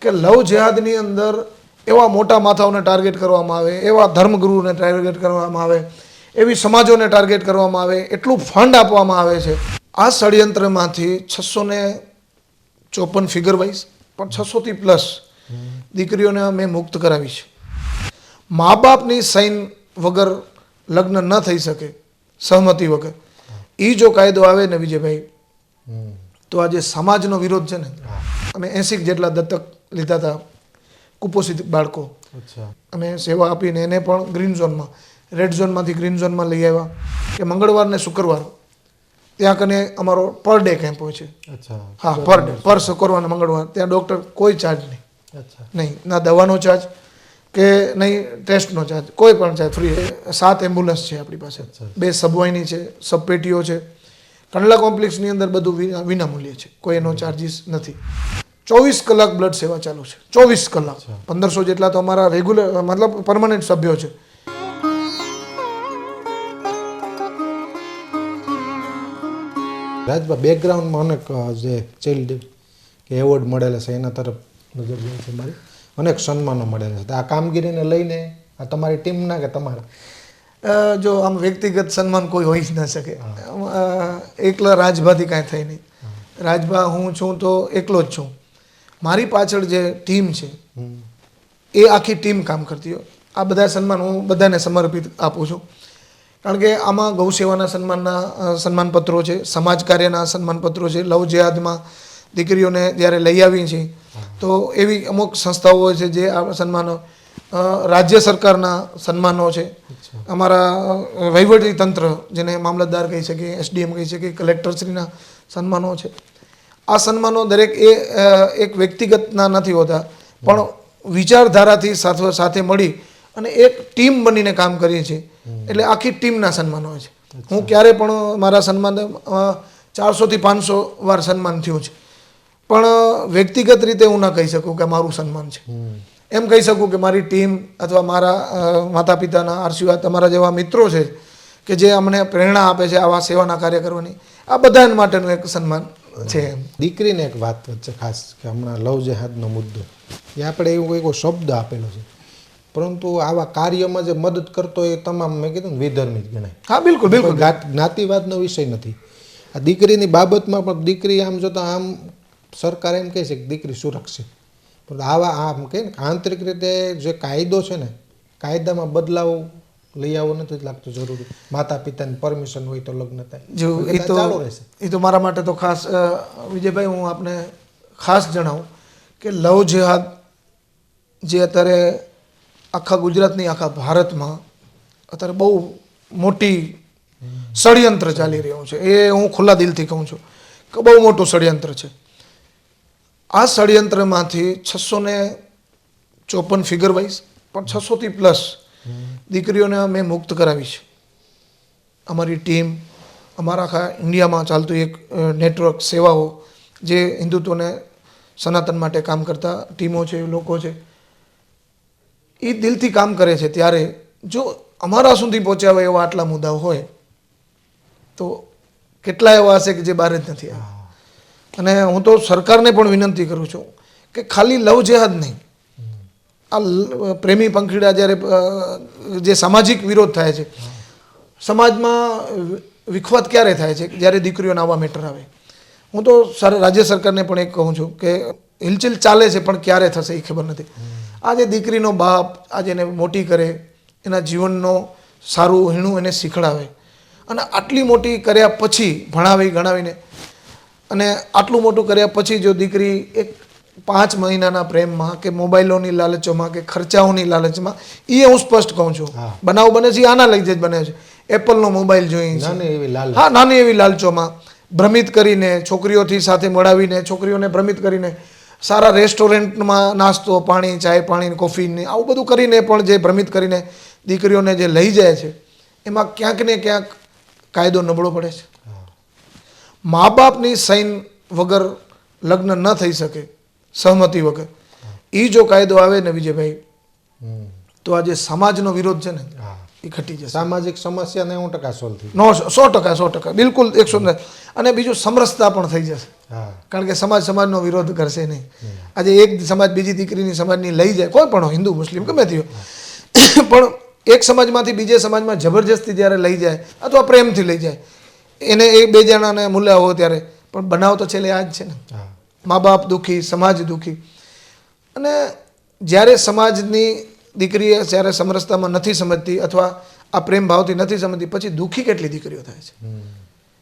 કે લવ જેહાદની અંદર એવા મોટા માથાઓને ટાર્ગેટ કરવામાં આવે, એવા ધર્મગુરુને ટાર્ગેટ કરવામાં આવે, એવી સમાજોને ટાર્ગેટ કરવામાં આવે, એટલું ફંડ આપવામાં આવે છે. આ ષડયંત્રમાંથી 654 ફિગર વાઇઝ પણ 600થી પ્લસ દીકરીઓને મેં મુક્ત કરાવી છે. મા બાપની સાઇન વગર લગ્ન ન થઈ શકે, સહમતિ વગર. એ જો કાયદો આવે ને વિજયભાઈ, તો આજે સમાજનો વિરોધ છે ને, અમે 80 જેટલા દત્તક લીધા હતા કુપોષિત બાળકો, અમે સેવા આપીને એને પણ ગ્રીન ઝોનમાં, રેડ ઝોનમાંથી ગ્રીન ઝોનમાં લઈ આવ્યા. કે મંગળવાર ને શુક્રવાર ત્યાં કને અમારો પર ડે કેમ્પ હોય છે. હા, પર ડે, પર શુક્રવાર ને મંગળવાર ત્યાં ડૉક્ટર કોઈ ચાર્જ નહીં, ના દવાનો ચાર્જ કે નહીં ટેસ્ટનો ચાર્જ, કોઈ પણ ચાર્જ, ફ્રી. 7 એમ્બ્યુલન્સ છે આપણી પાસે, 2 સબવાહિની છે, સબપેટીઓ છે. કંડલા કોમ્પ્લેક્સની અંદર બધું વિનામૂલ્ય છે, કોઈ એનો ચાર્જિસ નથી. 24 કલાક બ્લડ સેવા ચાલુ છે, 24 કલાક. 1500 જેટલા તો અમારા રેગ્યુલર મતલબ પરમાનન્ટ સભ્યો છે. રાજભા બેકગ્રાઉન્ડમાં અનેક જે ચાઇલ્ડ કે એવોર્ડ મળેલા છે એના તરફ નજર જાય છે મારી, અનેક સન્માનો મળેલા છે. આ કામગીરીને લઈને આ તમારી ટીમના કે તમારા? જો આમ વ્યક્તિગત સન્માન કોઈ હોઈ જ ન શકે. એકલા રાજભાથી કાંઈ થાય નહીં. રાજભા હું છું તો એકલો જ છું. મારી પાછળ જે ટીમ છે એ આખી ટીમ કામ કરતી હોય. આ બધા સન્માન હું બધાને સમર્પિત આપું છું, કારણ કે આમાં ગૌ સેવાના સન્માનપત્રો છે, સમાજ કાર્યના સન્માનપત્રો છે. લવ જેહાદમાં દીકરીઓને જ્યારે લઈ આવી છે તો એવી અમુક સંસ્થાઓ છે જે આ સન્માનો, રાજ્ય સરકારના સન્માનો છે, અમારા વહીવટી તંત્ર જેને મામલતદાર કહી શકીએ, એસડીએમ કહી શકીએ, કલેક્ટરશ્રીના સન્માનો છે. આ સન્માનો દરેક એક વ્યક્તિગતના નથી હોતા, પણ વિચારધારાથી સાથે મળી અને એક ટીમ બનીને કામ કરીએ છીએ, એટલે આખી ટીમના સન્માનો હોય છે. હું ક્યારે પણ મારા સન્માન 400થી 500 વાર સન્માન થયું છે, પણ વ્યક્તિગત રીતે હું ના કહી શકું કે મારું સન્માન છે. એમ કહી શકું કે મારી ટીમ અથવા મારા માતા પિતાના આશીર્વાદ, તમારા જેવા મિત્રો છે કે જે અમને પ્રેરણા આપે છે આવા સેવાના કાર્ય કરવાની, આ બધા માટેનું એક સન્માન છે. દીકરીને એક વાત વચ્ચે ખાસ કે હમણાં લવ જેહાદનો મુદ્દો, એ આપણે એવું કોઈ શબ્દ આપેલો છે, પરંતુ આવા કાર્યમાં જે મદદ કરતો એ તમામ મેં કીધું ને વિધર્મી જ ગણાય. હા, બિલકુલ બિલકુલ. જ્ઞાતિવાદનો વિષય નથી આ દીકરીની બાબતમાં. પણ દીકરી આમ જોતા આમ સરકાર એમ કહે છે કે દીકરી સુરક્ષિત, પણ આવા આમ કહે ને આંતરિક રીતે જે કાયદો છે ને, કાયદામાં બદલાવ લઈ આવવો નથી લાગતું જરૂરી. માતા પિતાની પરમિશન હોય તો લગ્ન થાય. જો એ તો મારા માટે તો ખાસ વિજયભાઈ હું આપને ખાસ જણાવું કે લવ જેહાદ જે અત્યારે આખા ગુજરાતની, આખા ભારતમાં અત્યારે બહુ મોટી ષડયંત્ર ચાલી રહ્યું છે. એ હું ખુલ્લા દિલથી કહું છું કે બહુ મોટું ષડયંત્ર છે. આ ષડયંત્રમાંથી 654 ફિગર વાઇઝ પણ 600થી પ્લસ દીકરીઓને મેં મુક્ત કરાવી છે. અમારી ટીમ, અમારા આખા ઇન્ડિયામાં ચાલતું એક નેટવર્ક સેવાઓ જે હિન્દુત્વને સનાતન માટે કામ કરતા ટીમો છે, લોકો છે, એ દિલથી કામ કરે છે. ત્યારે જો અમારા સુધી પહોંચ્યા હોય એવા આટલા મુદ્દાઓ હોય તો કેટલા એવા હશે કે જે બહાર જ નથી આવ્યા. અને હું તો સરકારને પણ વિનંતી કરું છું કે ખાલી લવ જેહાદ નહીં, આ પ્રેમી પંખીડા જ્યારે જે સામાજિક વિરોધ થાય છે, સમાજમાં વિખવાદ ક્યારે થાય છે? જ્યારે દીકરીઓના આવા મેટર આવે. હું તો રાજ્ય સરકારને પણ એક કહું છું કે હિલચિલ ચાલે છે પણ ક્યારે થશે એ ખબર નથી. આજે દીકરીનો બાપ આજે એને મોટી કરે, એના જીવનનો સારું હીણું એને શીખડાવે, અને આટલી મોટી કર્યા પછી ભણાવી ગણાવીને અને આટલું મોટું કર્યા પછી જો દીકરી એક 5 મહિનાના પ્રેમમાં કે મોબાઈલોની લાલચોમાં કે ખર્ચાઓની લાલચમાં, એ હું સ્પષ્ટ કહું છું બનાવ બને છે આના લઈ જ બને છે. એપલનો મોબાઈલ જોઈ, હા, નાની એવી લાલચોમાં ભ્રમિત કરીને, છોકરીઓથી સાથે મળાવીને, છોકરીઓને ભ્રમિત કરીને, સારા રેસ્ટોરન્ટમાં નાસ્તો પાણી, ચાય પાણી, કોફી, આવું બધું કરીને પણ જે ભ્રમિત કરીને દીકરીઓને જે લઈ જાય છે, એમાં ક્યાંક ને ક્યાંક કાયદો નબળો પડે છે. મા બાપની સાઇન વગર લગ્ન ન થઈ શકે, સહમતિ વગર. એ જો કાયદો આવે ને વિજયભાઈ, તો આજે સમાજનો વિરોધ છે ને એ ઘટી જશે. સામાજિક સમસ્યા 90% સોલ્વ થઈ, 100%, બિલકુલ 100%. અને બીજું સમરસતા પણ થઈ જશે. હા કારણ કે સમાજનો વિરોધ કરશે નહીં. આજે એક સમાજ બીજી દીકરીની સમાજની લઈ જાય, કોઈ પણ હોય, હિન્દુ મુસ્લિમ ગમે તે હોય, પણ એક સમાજમાંથી બીજે સમાજમાં જબરજસ્તી જ્યારે લઈ જાય અથવા પ્રેમથી લઈ જાય, એને એ બે જણાને મૂલ્ય હોય ત્યારે પણ બનાવ તો છેલ્લે આ જ છે ને. હા મા બાપ દુઃખી, સમાજ દુઃખી. અને જ્યારે સમાજની દીકરીએ જ્યારે સમરસતામાં નથી સમજતી અથવા આ પ્રેમ ભાવથી નથી સમજતી, પછી દુઃખી કેટલી દીકરીઓ થાય છે.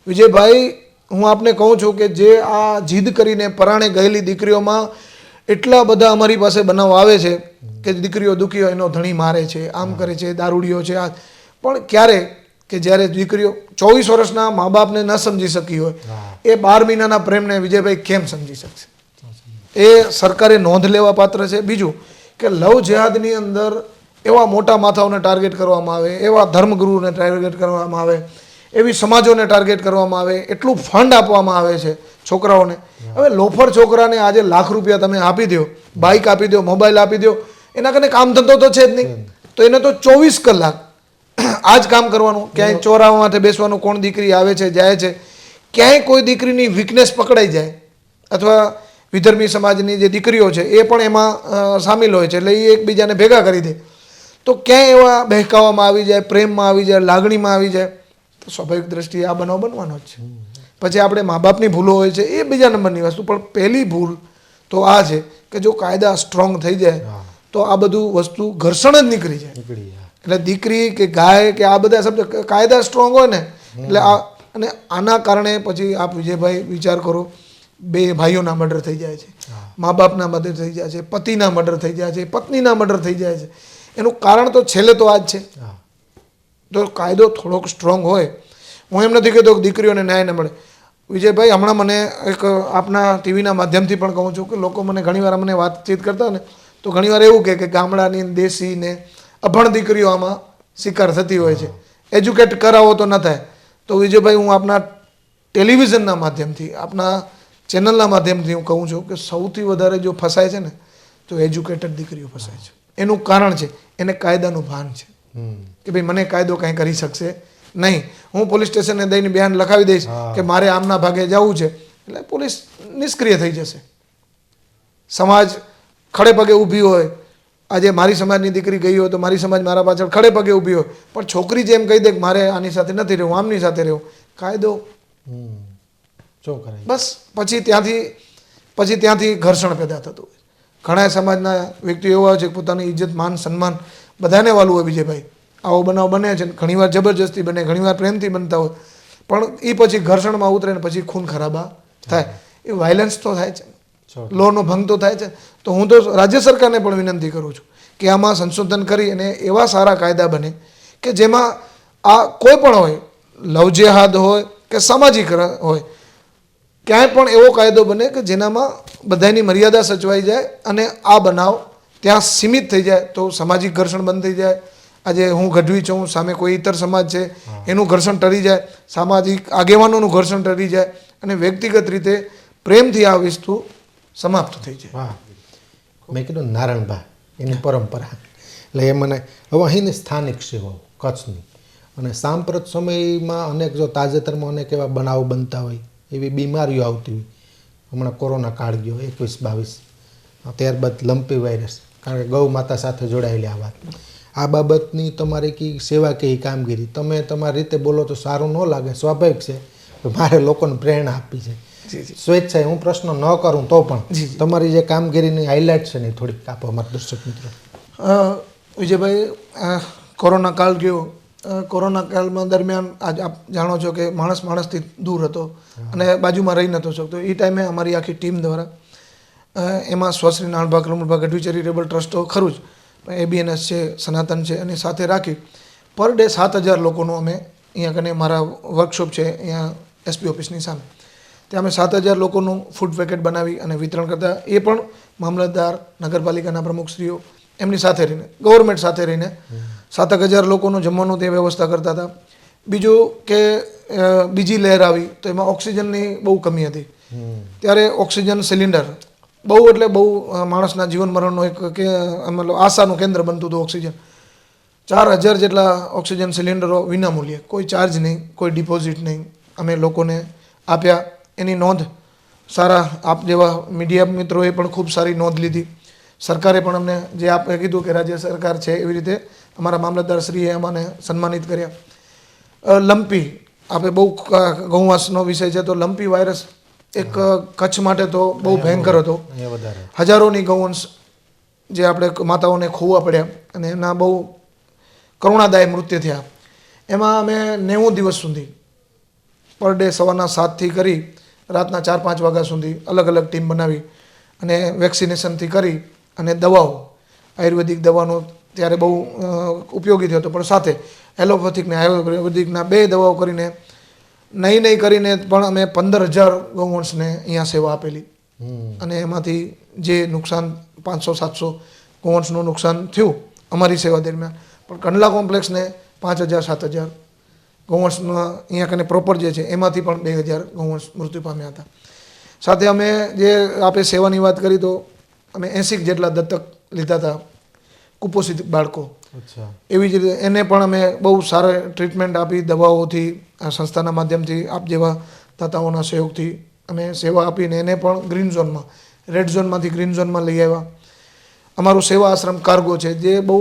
વિજયભાઈ, હું આપને કહું છું કે જે આ જીદ કરીને પરાણે ગયેલી દીકરીઓમાં એટલા બધા અમારી પાસે બનાવ આવે છે કે દીકરીઓ દુઃખી હોય, એનો ધણી મારે છે, આમ કરે છે, દારૂડીઓ છે, આ. પણ ક્યારે કે જ્યારે દીકરીઓ 24 વર્ષના મા બાપને ન સમજી શકી હોય, એ 12 મહિનાના પ્રેમને વિજયભાઈ કેમ સમજી શકશે? એ સરકારે નોંધ લેવા પાત્ર છે. બીજું કે લવ જેહાદની અંદર એવા મોટા માથાઓને ટાર્ગેટ કરવામાં આવે, એવા ધર્મગુરુને ટાર્ગેટ કરવામાં આવે, એવી સમાજોને ટાર્ગેટ કરવામાં આવે, એટલું ફંડ આપવામાં આવે છે છોકરાઓને. હવે લોફર છોકરાને આજે લાખ રૂપિયા તમે આપી દો, બાઇક આપી દો, મોબાઈલ આપી દો, એના કને કામ ધંધો તો છે જ નહીં. તો એને તો 24 કલાક આ જ કામ કરવાનું. ક્યાંય ચોરાવા માટે બેસવાનું, કોણ દીકરી આવે છે જાય છે. ક્યાંય કોઈ દીકરીની વીકનેસ પકડાઈ જાય અથવા વિધર્મી સમાજની જે દીકરીઓ છે એ પણ એમાં સામેલ હોય છે, એટલે એ એકબીજાને ભેગા કરી દે, તો ક્યાંય એવા બહેકાવામાં આવી જાય, પ્રેમમાં આવી જાય, લાગણીમાં આવી જાય, તો સ્વાભાવિક દ્રષ્ટિએ આ બનાવ બનવાનો જ છે. પછી આપણે મા બાપની ભૂલો હોય છે એ બીજા નંબરની વસ્તુ, પણ પહેલી ભૂલ તો આ છે કે જો કાયદા સ્ટ્રોંગ થઈ જાય તો આ બધું વસ્તુ ઘર્ષણ જ નીકળી જાય. એટલે દીકરી કે ગાય કે આ બધા શબ્દ કાયદા સ્ટ્રોંગ હોય ને એટલે આ, અને આના કારણે પછી આપ વિજયભાઈ વિચાર કરો, બે ભાઈઓના મર્ડર થઈ જાય છે, મા બાપના મર્ડર થઈ જાય છે, પતિના મર્ડર થઈ જાય છે, પત્નીના મર્ડર થઈ જાય છે. એનું કારણ તો છેલ્લે તો આ જ છે. તો કાયદો થોડોક સ્ટ્રોંગ હોય. હું એમ નથી કહેતો કે દીકરીઓને ન્યાય ન મળે. વિજયભાઈ, હમણાં મને એક આપના ટીવીના માધ્યમથી પણ કહું છું કે લોકો મને ઘણીવાર મને વાતચીત કરતા ને તો ઘણીવાર એવું કહે કે ગામડાની દેશી ને અભણ દીકરીઓ આમાં શિકાર થતી હોય છે, એજ્યુકેટ કરાવો તો ન થાય. તો વિજયભાઈ, હું આપના ટેલિવિઝનના માધ્યમથી, આપના ચેનલના માધ્યમથી હું કહું છું કે સૌથી વધારે જો ફસાય છે ને તો એજ્યુકેટેડ દીકરીઓ ફસાય છે. એનું કારણ છે એને કાયદાનું ભાન છે કે ભાઈ મને કાયદો કાંઈ કરી શકશે નહીં. હું પોલીસ સ્ટેશને દઈને બયાન લખાવી દઈશ કે મારે આમના ભાગે જવું છે, એટલે પોલીસ નિષ્ક્રિય થઈ જશે. સમાજ ખડે પગે ઊભી હોય, આજે મારી સમાજની દીકરી ગઈ હોય તો મારી સમાજ મારા પાછળ ખડે પગે ઊભી હોય, પણ છોકરી જેમ કહી દે કે મારે આની સાથે નથી રહેવું, આમની સાથે રહેવું, કાયદો બસ પછી ત્યાંથી ઘર્ષણ પેદા થતું હોય. ઘણા સમાજના વ્યક્તિઓ એવા હોય છે કે પોતાની ઇજ્જત, માન, સન્માન બધાને વાલું હોય. વિજયભાઈ, આવો બનાવ બને છે, ઘણીવાર જબરજસ્તી બને, ઘણીવાર પ્રેમથી બનતા હોય, પણ એ પછી ઘર્ષણમાં ઉતરે ને પછી ખૂન ખરાબા થાય. એ વાયલન્સ તો થાય છે, લોનો ભંગ તો થાય છે. તો હું તો રાજ્ય સરકારને પણ વિનંતી કરું છું કે આમાં સંશોધન કરી અને એવા સારા કાયદા બને કે જેમાં આ કોઈ પણ હોય, લવ જેહાદ હોય કે સામાજિક હોય, ક્યાંય પણ એવો કાયદો બને કે જેનામાં બધાની મર્યાદા સચવાઈ જાય અને આ બનાવ ત્યાં સીમિત થઈ જાય તો સામાજિક ઘર્ષણ બંધ થઈ જાય. આજે હું ગઢવી છું, સામે કોઈ ઇતર સમાજ છે, એનું ઘર્ષણ ટળી જાય, સામાજિક આગેવાનોનું ઘર્ષણ ટળી જાય અને વ્યક્તિગત રીતે પ્રેમથી આ વસ્તુ સમાપ્ત થઈ જાય. મેં કીધું નારણબા એની પરંપરા, એટલે એ મને હવે અહીંની સ્થાનિક સેવાઓ કચ્છની અને સાંપ્રત સમયમાં અનેક, જો તાજેતરમાં અનેક એવા બનાવો બનતા હોય, એવી બીમારીઓ આવતી હોય. હમણાં કોરોના કાળ ગયો 21-22, ત્યારબાદ લંપી વાયરસ, કારણ કે ગૌ માતા સાથે જોડાયેલી આ વાત. આ બાબતની તમારી કઈ સેવા કે કામગીરી, તમે તમારી રીતે બોલો તો સારું ન લાગે, સ્વાભાવિક છે, મારે લોકોને પ્રેરણા આપી છે. સ્વેચ્છાએ હું પ્રશ્ન ન કરું તો પણ તમારી જે કામગીરીની હાઇલાઇટ છે ને થોડીક આપો અમારા દર્શક મિત્રો. વિજયભાઈ, કોરોના કાળ ગયો, કોરોના કાળમાં દરમિયાન આજ આપ જાણો છો કે માણસથી દૂર હતો અને બાજુમાં રહી નહોતો શકતો. એ ટાઈમે અમારી આખી ટીમ દ્વારા એમાં સ્વશ્રી નાણભા કમળભા ગઢવી ચેરિટેબલ ટ્રસ્ટ તો ખરું જ, પણ ABNS છે, સનાતન છે, અને સાથે રાખી પર ડે 7000 લોકોનું અમે અહીંયા કને મારા વર્કશોપ છે અહીંયા SP ઓફિસની સામે, ત્યાં અમે 7000 લોકોનું ફૂડ પેકેટ બનાવી અને વિતરણ કરતા. એ પણ મામલતદાર, નગરપાલિકાના પ્રમુખશ્રીઓ એમની સાથે રહીને, ગવર્મેન્ટ સાથે રહીને 7000 લોકોનું જમવાનું તે વ્યવસ્થા કરતા હતા. બીજું કે બીજી લહેર આવી તો એમાં ઓક્સિજનની બહુ કમી હતી. ત્યારે ઓક્સિજન સિલિન્ડર બહુ એટલે બહુ માણસના જીવન મરણનો એક કે મતલબ આશાનું કેન્દ્ર બનતું હતું ઓક્સિજન. 4000 જેટલા ઓક્સિજન સિલિન્ડરો વિનામૂલ્યે, કોઈ ચાર્જ નહીં, કોઈ ડિપોઝિટ નહીં, અમે લોકોને આપ્યા. એની નોંધ સારા આપ જેવા મીડિયા મિત્રોએ પણ ખૂબ સારી નોંધ લીધી. સરકારે પણ અમને જે આપે કીધું કે રાજ્ય સરકાર છે એવી રીતે અમારા મામલતદારશ્રીએ અમને સન્માનિત કર્યા. લંપી આપણે બહુ ગૌવાસનો વિષય છે તો લંપી વાયરસ એક કચ્છ માટે તો બહુ ભયંકર હતો. અહીંયા વધારે હજારોની ગૌવંશ જે આપણે માતાઓને ખોવા પડ્યા અને એના બહુ કરુણાદાયક મૃત્યુ થયા. એમાં અમે 90 દિવસ સુધી પર ડે સવારના 7થી કરી રાતના 4-5 વાગ્યા સુધી અલગ અલગ ટીમ બનાવી અને વેક્સિનેશનથી કરી અને દવાઓ આયુર્વેદિક દવાનો ત્યારે બહુ ઉપયોગી થયો હતો, પણ સાથે એલોપેથિક ને આયુર્વેદિકના 2 દવાઓ કરીને નહીં કરીને પણ અમે 15,000 ગૌવંશને અહીંયા સેવા આપેલી. અને એમાંથી જે નુકસાન 500-700 ગૌવંશનું નુકસાન થયું અમારી સેવા દરમિયાન, પણ કંડલા કોમ્પ્લેક્સને 5,000-7,000 ગૌવંશના અહીંયા કને પ્રોપર જે છે એમાંથી પણ 2,000 ગૌવંશ મૃત્યુ પામ્યા હતા. સાથે અમે જે આપણે સેવાની વાત કરી તો અમે 80 જેટલા દત્તક લીધા હતા કુપોષિત બાળકો. અચ્છા. એવી જ રીતે એને પણ અમે બહુ સારા ટ્રીટમેન્ટ આપી, દવાઓથી, આ સંસ્થાના માધ્યમથી, આપ જેવા દાતાઓના સહયોગથી અમે સેવા આપીને એને પણ ગ્રીન ઝોનમાં, રેડ ઝોનમાંથી ગ્રીન ઝોનમાં લઈ આવ્યા. અમારું સેવા આશ્રમ કાર્ગો છે જે બહુ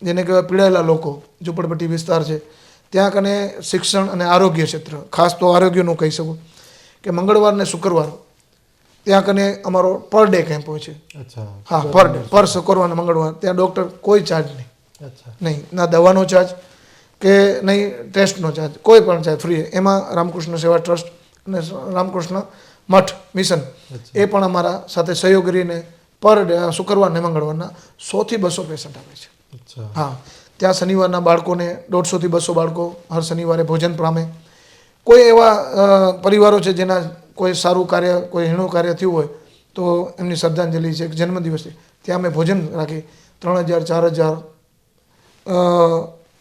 જેને કહેવાય પીડાયેલા લોકો, ઝૂંપડપટ્ટી વિસ્તાર છે, ત્યાં કને શિક્ષણ અને આરોગ્ય ક્ષેત્ર, ખાસ તો આરોગ્યનું કહી શકું કે મંગળવાર ને શુક્રવાર ત્યાં કને અમારો પર ડે કેમ્પ હોય છે. અચ્છા. હા, પર ડે, પર શુક્રવાર અને મંગળવાર ત્યાં ડૉક્ટર કોઈ ચાર્જ નહીં. અચ્છા. નહીં, ના દવાનો ચાર્જ કે નહીં ટેસ્ટનો ચાર્જ, કોઈ પણ ચાર્જ ફ્રી. એમાં રામકૃષ્ણ સેવા ટ્રસ્ટ અને રામકૃષ્ણ મઠ મિશન એ પણ અમારા સાથે સહયોગ કરીને પર ડે શુક્રવાર ને મંગળવારના 100 થી 200 પેશન્ટ આપે છે. અચ્છા. હા, ત્યાં શનિવારના બાળકોને 150 થી 200 બાળકો હર શનિવારે ભોજન પામે. કોઈ એવા પરિવારો છે જેના કોઈ સારું કાર્ય, કોઈ હીણું કાર્ય થયું હોય તો એમની શ્રદ્ધાંજલિ છે, જન્મદિવસ છે, ત્યાં અમે ભોજન રાખી 3,000-4,000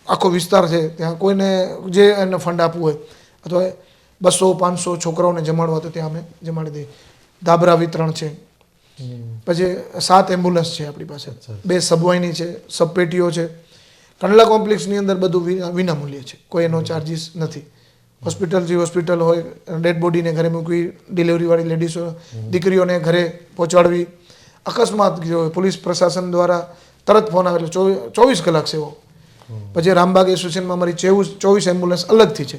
આખો વિસ્તાર છે ત્યાં કોઈને જે એને ફંડ આપવું હોય અથવા 200-500 છોકરાઓને જમાડવા તો ત્યાં અમે જમાડી દઈએ. ધાબરા વિતરણ છે. પછી 7 એમ્બ્યુલન્સ છે આપણી પાસે, 2 સબવાહિની છે, સબપેટીઓ છે. કંડલા કોમ્પ્લેક્સની અંદર બધું વિનામૂલ્ય છે, કોઈ એનો ચાર્જિસ નથી. હોસ્પિટલથી હોસ્પિટલ હોય, ડેડ બોડીને ઘરે મૂકવી, ડિલિવરીવાળી લેડીઝો દીકરીઓને ઘરે પહોંચાડવી, અકસ્માત જો પોલીસ પ્રશાસન દ્વારા તરત ફોન આવે એટલે 24 કલાક સેવા. પછી રામબાગ એસોસિએશનમાં અમારી 24 એમ્બ્યુલન્સ અલગથી છે,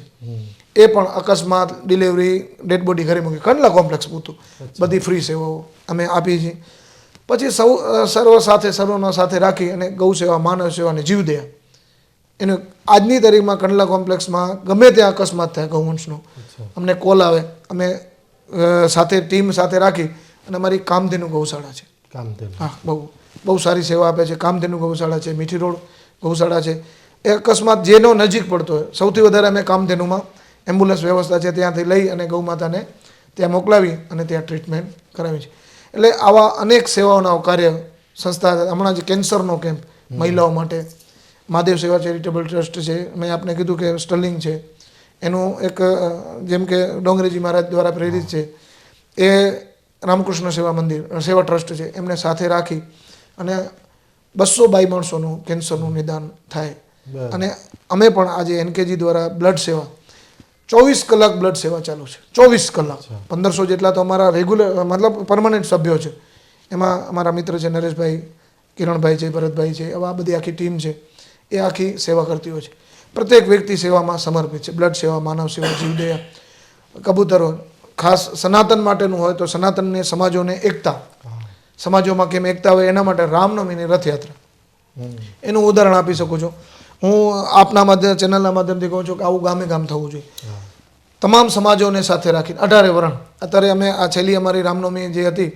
એ પણ અકસ્માત, ડિલિવરી, ડેડ બોડી ઘરે મૂકી કંડલા કોમ્પ્લેક્સ પૂરતું બધી ફ્રી સેવાઓ અમે આપીએ છીએ. પછી સર્વનો સાથે રાખી અને ગૌ સેવા, માનવ સેવા અને જીવદયા એનું આજની તારીખમાં કંડલા કોમ્પ્લેક્સમાં ગમે ત્યાં અકસ્માત થાય ગૌવંશનો અમને કોલ આવે, અમે સાથે ટીમ સાથે રાખી અને અમારી કામધેનુ ગૌશાળા છે. હા, બહુ સારી સેવા આપે છે. કામધેનુ ગૌશાળા છે, મીઠી રોડ ગૌશાળા છે. એ અકસ્માત જેનો નજીક પડતો હોય સૌથી વધારે અમે કામધેનુમાં એમ્બ્યુલન્સ વ્યવસ્થા છે ત્યાંથી લઈ અને ગૌમાતાને ત્યાં મોકલાવી અને ત્યાં ટ્રીટમેન્ટ કરાવી છે. એટલે આવા અનેક સેવાઓના કાર્ય સંસ્થા, હમણાં જ કેન્સરનો કેમ્પ મહિલાઓ માટે મહાદેવ સેવા ચેરિટેબલ ટ્રસ્ટ છે, મેં આપને કીધું કે સ્ટર્લિંગ છે, એનું એક જેમ કે ડોંગરેજી મહારાજ દ્વારા પ્રેરિત છે એ રામકૃષ્ણ સેવા મંદિર સેવા ટ્રસ્ટ છે, એમને સાથે રાખી અને 222 માણસોનું કેન્સરનું નિદાન થાય. અને અમે પણ આજે એનકેજી દ્વારા બ્લડ સેવા 24 કલાક બ્લડ સેવા ચાલુ છે. 24 કલાક 1500 જેટલા તો અમારા રેગ્યુલર મતલબ પરમનન્ટ સભ્યો છે. એમાં અમારા મિત્ર છે નરેશભાઈ, કિરણભાઈ છે, ભરતભાઈ છે, એવા બધી આખી ટીમ છે, એ આખી સેવા કરતી હોય છે. પ્રત્યેક વ્યક્તિ સેવામાં સમર્પિત છે. બ્લડ સેવા, માનવ સેવા, જીવદયા, કબૂતરો. ખાસ સનાતન માટેનું હોય તો સનાતનને સમાજોને એકતા, સમાજોમાં કેમ એકતા હોય એના માટે રામનવમીની રથયાત્રા એનું ઉદાહરણ આપી શકું છું. હું આપના માધ્યમ, ચેનલના માધ્યમથી કહું છું કે આવું ગામે ગામ થવું જોઈએ. તમામ સમાજોને સાથે રાખીને 18 વરણ. અત્યારે અમે આ છેલ્લી અમારી રામનવમી જે હતી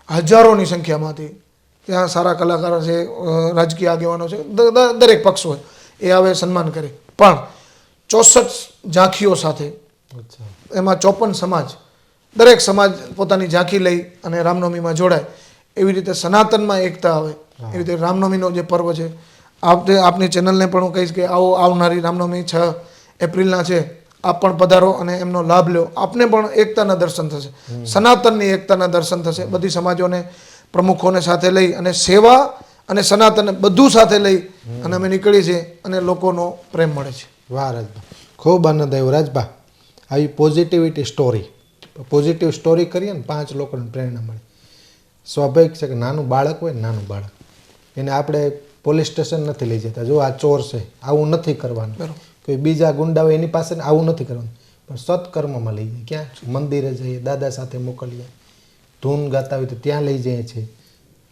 હજારોની સંખ્યામાં હતી. ત્યાં સારા કલાકારો છે, રાજકીય આગેવાનો છે, દરેક પક્ષ હોય એ આવે સન્માન કરે. પણ 64 ઝાંખીઓ સાથે, એમાં 54 સમાજ, દરેક સમાજ પોતાની ઝાંખી લઈ અને રામનવમીમાં જોડાય. એવી રીતે સનાતનમાં એકતા આવે એવી રીતે રામનવમીનો જે પર્વ છે, આપની ચેનલને પણ હું કહીશ કે આવનારી રામનવમી 6 એપ્રિલના છે, આપ પણ પધારો અને એમનો લાભ લો. આપને પણ એકતાના દર્શન થશે, સનાતનની એકતાના દર્શન થશે. બધી સમાજોને, પ્રમુખોને સાથે લઈ અને સેવા અને સનાતન બધું સાથે લઈ અને અમે નીકળી છીએ અને લોકોનો પ્રેમ મળે છે. વાહ રાજભા, ખૂબ આનંદ આવ્યો રાજભા. આવી પોઝિટિવિટી સ્ટોરી પોઝિટિવ સ્ટોરી કરીએ ને 5 લોકોને પ્રેરણા મળે. સ્વાભાવિક છે કે નાનું બાળક હોય ને નાનું બાળક એને આપણે પોલીસ સ્ટેશન નથી લઈ જતા, જો આ ચોર છે આવું નથી કરવાનું, કોઈ બીજા ગુંડા હોય એની પાસે આવું નથી કરવાનું, પણ સત્કર્મમાં લઈ જાય. ક્યાં? મંદિરે જઈએ, દાદા સાથે મોકલીએ, ધૂન ગાતા હોય તો ત્યાં લઈ જઈએ છીએ,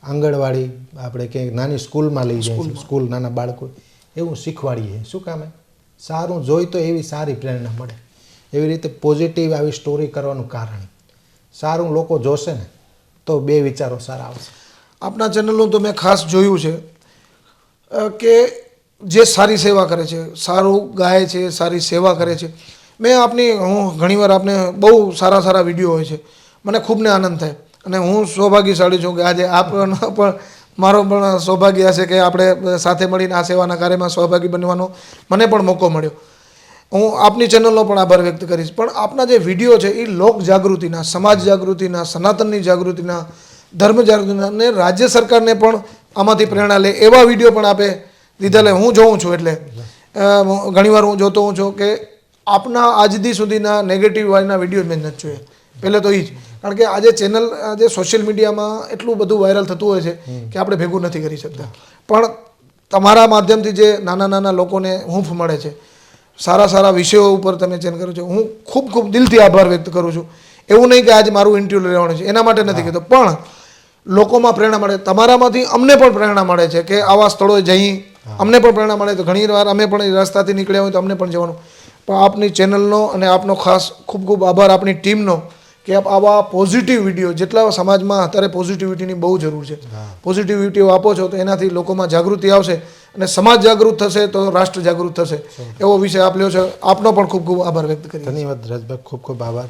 આંગણવાડી આપણે ક્યાંય નાની સ્કૂલમાં લઈ જઈએ છીએ, સ્કૂલ નાના બાળકો એવું શીખવાડીએ. શું કામ? સારું જોઈ તો એવી સારી પ્રેરણા મળે. એવી રીતે પોઝિટિવ આવી સ્ટોરી કરવાનું કારણ સારું લોકો જોશે ને તો 2 વિચારો સારા આવશે. આપના ચેનલનું તો મેં ખાસ જોયું છે કે જે સારી સેવા કરે છે, સારું ગાય છે, સારી સેવા કરે છે. મેં હું ઘણીવાર આપને બહુ સારા વિડીયો હોય છે, મને ખૂબને આનંદ થાય અને હું સૌભાગ્યશાળી છું કે આજે આપનો પણ મારો પણ સૌભાગ્ય હશે કે આપણે સાથે મળીને આ સેવાના કાર્યમાં સહભાગી બનવાનો મને પણ મોકો મળ્યો. હું આપની ચેનલનો પણ આભાર વ્યક્ત કરીશ. પણ આપના જે વિડીયો છે એ લોક જાગૃતિના, સમાજ જાગૃતિના, સનાતનની જાગૃતિના, ધર્મ જાગૃતિના અને રાજ્ય સરકારને પણ આમાંથી પ્રેરણા લે એવા વિડીયો પણ આપે દીધેલા હું જોઉં છું. એટલે ઘણીવાર હું જોતો હોઉં છું કે આપના આજથી સુધીના નેગેટિવ વાળના વિડીયો મેં નથી જોયા. પહેલે તો એ જ, કારણ કે આજે સોશિયલ મીડિયામાં એટલું બધું વાયરલ થતું હોય છે કે આપણે ભેગું નથી કરી શકતા. પણ તમારા માધ્યમથી જે નાના લોકોને હૂંફ મળે છે, સારા વિષયો ઉપર તમે ચેન કરો છો, હું ખૂબ દિલથી આભાર વ્યક્ત કરું છું. એવું નહીં કે આજે મારું ઇન્ટરવ્યૂ લેવાનું છે એના માટે નથી કહેતો, પણ લોકોમાં પ્રેરણા મળે, તમારામાંથી અમને પણ પ્રેરણા મળે છે કે આવા સ્થળોએ જઈ અમને પણ પ્રેરણા મળે. તો ઘણી વાર અમે પણ રસ્તાથી નીકળ્યા હોય તો અમને પણ જવાનું. પણ આપની ચેનલનો અને આપનો ખાસ ખૂબ આભાર, આપની ટીમનો, કે આવા પોઝિટિવ વિડીયો, જેટલા સમાજમાં અત્યારે પોઝિટિવિટીની બહુ જરૂર છે, પોઝિટિવિટીઓ આપો છો તો એનાથી લોકોમાં જાગૃતિ આવશે અને સમાજ જાગૃત થશે તો રાષ્ટ્ર જાગૃત થશે. એવો વિષય આપ લ્યો છો. આપનો પણ ખૂબ આભાર વ્યક્ત કરીએ. ધન્યવાદ રાજભાઈ, ખૂબ આભાર.